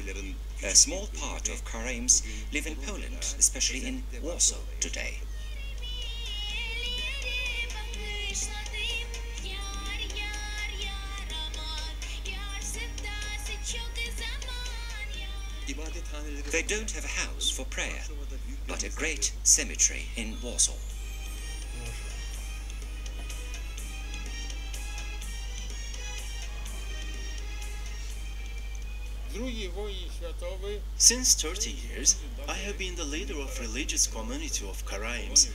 A small part of caraims live in Poland, especially in Warsaw today. They don't have a house for prayer, but a great cemetery in Warsaw. Since 30 years, I have been the leader of religious community of caraims,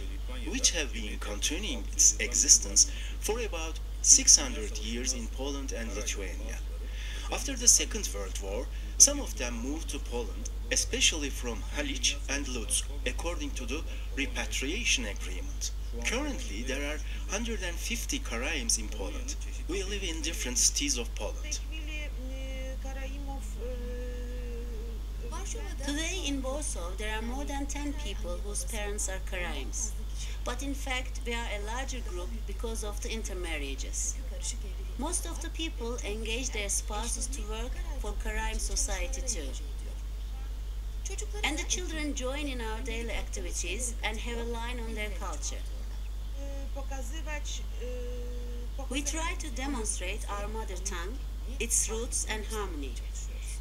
which have been continuing its existence for about 600 years in Poland and Lithuania. After the Second World War, some of them moved to Poland, especially from Haliç and Lutsk, according to the repatriation agreement. Currently, there are 150 caraims in Poland. We live in different cities of Poland. Today in Warsaw, there are more than 10 people whose parents are caraims. But in fact, we are a larger group because of the intermarriages. Most of the people engage their spouses to work for Karaym society too. And the children join in our daily activities and have a line on their culture. We try to demonstrate our mother tongue, its roots and harmony.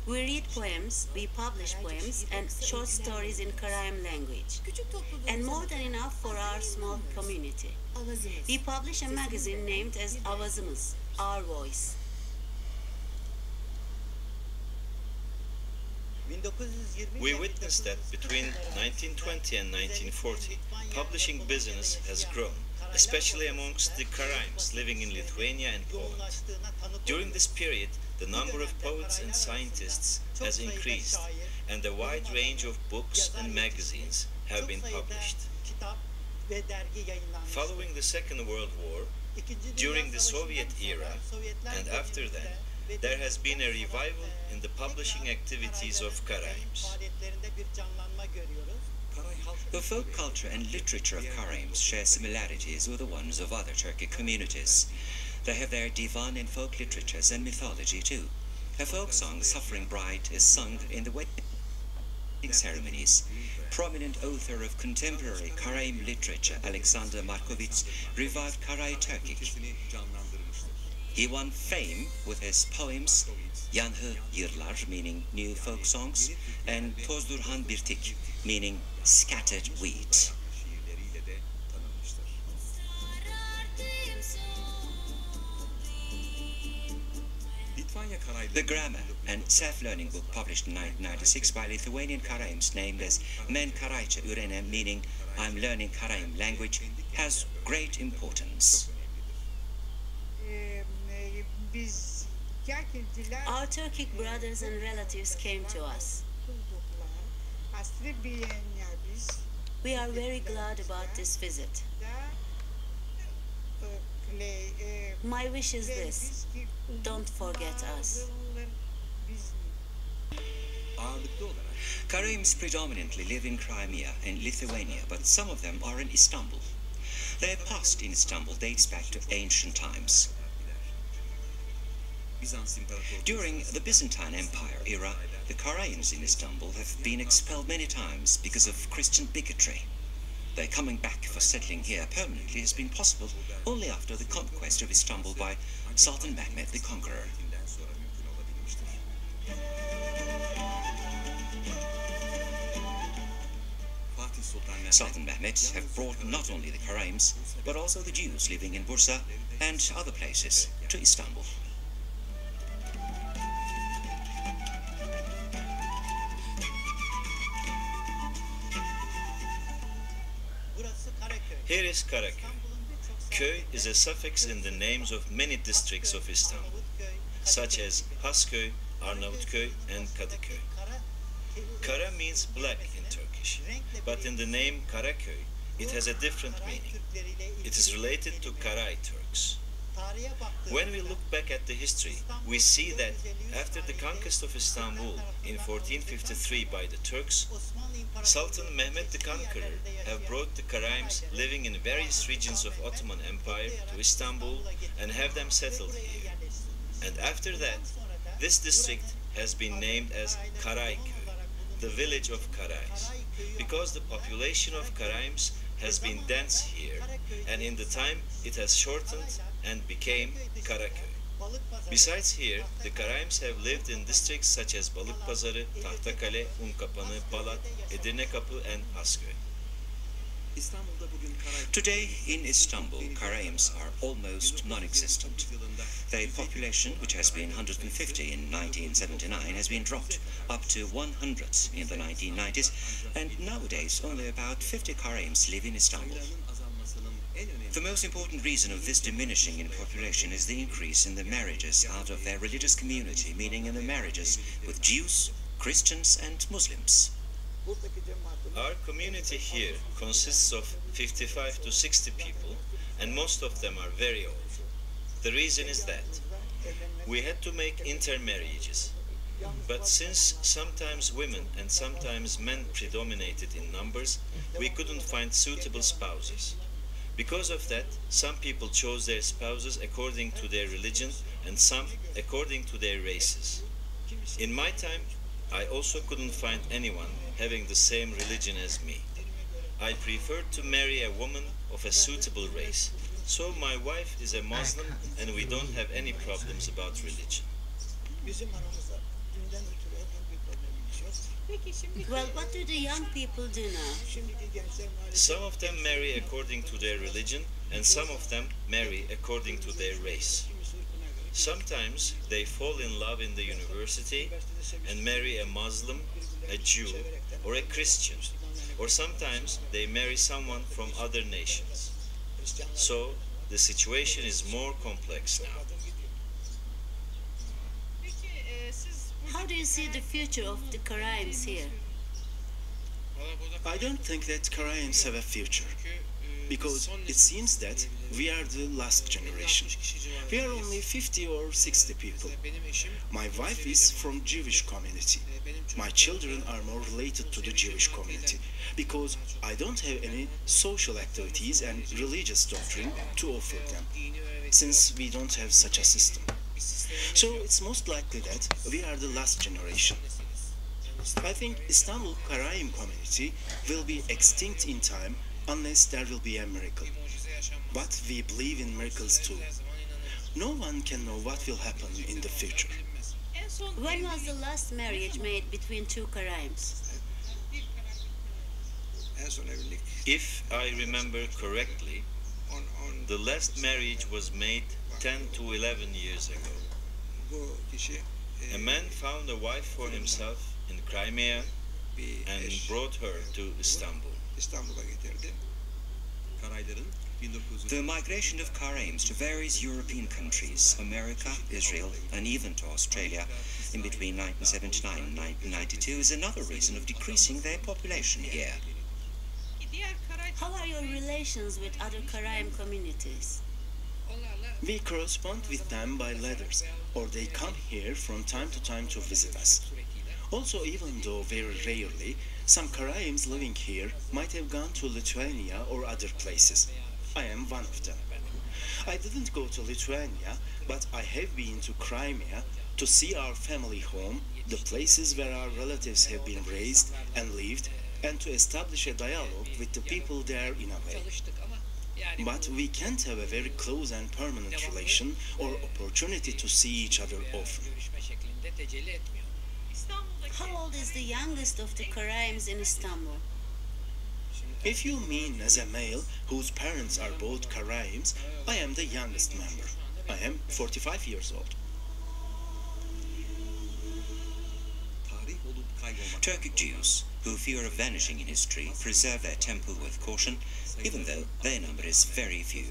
We read poems, we publish poems and short stories in Karaym language. And more than enough for our small community. We publish a magazine named as Avazımız, Our Voice. We witnessed that between 1920 and 1940, publishing business has grown, especially amongst the caraims living in Lithuania and Poland. During this period, the number of poets and scientists has increased, and a wide range of books and magazines have been published. Following the Second World War, during the Soviet era, and after that, there has been a revival in the publishing activities of caraims. The folk culture and literature of caraims share similarities with the ones of other Turkic communities. They have their divan and folk literatures and mythology too. A folk song, Suffering Bride, is sung in the wedding ceremonies. Prominent author of contemporary Karaym literature, Alexander Markovits, revived Karay Turkic. He won fame with his poems Yanhı Yırlar, meaning new folk songs, and Tozdurhan Birtik, meaning scattered wheat. The grammar and self-learning book published in 1996 by Lithuanian caraims named as Men Karayça Öğrenim, meaning I'm learning Karaym language, has great importance. Our Turkic brothers and relatives came to us. We are very glad about this visit. My wish is this: don't forget us. Karaims predominantly live in Crimea and Lithuania, but some of them are in Istanbul. Their past in Istanbul dates back to ancient times. During the Byzantine Empire era, the Karayims in Istanbul have been expelled many times because of Christian bigotry. Their coming back for settling here permanently has been possible only after the conquest of Istanbul by Sultan Mehmed the Conqueror. Sultan Mehmed have brought not only the Karayims, but also the Jews living in Bursa and other places to Istanbul. Here is Karaköy. Köy is a suffix in the names of many districts of Istanbul, such as Hasköy, Arnavutköy, and Kadıköy. Kara means black in Turkish, but in the name Karaköy, it has a different meaning. It is related to Karay Turks. When we look back at the history, we see that after the conquest of Istanbul in 1453 by the Turks, Sultan Mehmed the Conqueror have brought the caraims living in various regions of Ottoman Empire to Istanbul and have them settled here. And after that, this district has been named as Karayköy, the village of Karays, because the population of caraims has been dense here, and in the time it has shortened and became Karaköy. Besides here, the caraims have lived in districts such as Balıkpazarı, Tahtakale, Unkapanı, Balat, Edirnekapı, and Hasköy. Today in Istanbul, caraims are almost non-existent. Their population, which has been 150 in 1979, has been dropped up to 100 in the 1990s, and nowadays only about 50 caraims live in Istanbul. The most important reason of this diminishing in population is the increase in the marriages out of their religious community, meaning in the marriages with Jews, Christians, and Muslims. Our community here consists of 55 to 60 people, and most of them are very old. The reason is that we had to make intermarriages, but since sometimes women and sometimes men predominated in numbers, we couldn't find suitable spouses. Because of that, some people chose their spouses according to their religion and some according to their races. In my time, I also couldn't find anyone having the same religion as me. I preferred to marry a woman of a suitable race, so my wife is a Muslim and we don't have any problems about religion. Well, what do the young people do now? Some of them marry according to their religion and some of them marry according to their race. Sometimes they fall in love in the university and marry a Muslim, a Jew, or a Christian, or sometimes they marry someone from other nations. So the situation is more complex now. How do you see the future of the caraims here? I don't think that caraims have a future, because it seems that we are the last generation. We are only 50 or 60 people. My wife is from Jewish community. My children are more related to the Jewish community, because I don't have any social activities and religious doctrine to offer them, since we don't have such a system. So it's most likely that we are the last generation. I think Istanbul Karaim community will be extinct in time unless there will be a miracle. But we believe in miracles too. No one can know what will happen in the future. When was the last marriage made between two caraims? If I remember correctly, the last marriage was made 10 to 11 years ago. A man found a wife for himself in Crimea and brought her to Istanbul. The migration of caraims to various European countries, America, Israel, and even to Australia, in between 1979 and 1992 is another reason of decreasing their population here. How are your relations with other Karaim communities? We correspond with them by letters, or they come here from time to time to visit us. Also, even though very rarely, some Karaims living here might have gone to Lithuania or other places. I am one of them. I didn't go to Lithuania, but I have been to Crimea to see our family home, the places where our relatives have been raised and lived, and to establish a dialogue with the people there in a way. But we can't have a very close and permanent relation or opportunity to see each other often. How old is the youngest of the Karaims in Istanbul? If you mean as a male whose parents are both Karaims, I am the youngest member. I am 45 years old. Turkic Jews, who fear of vanishing in history, preserve their temple with caution, even though their number is very few.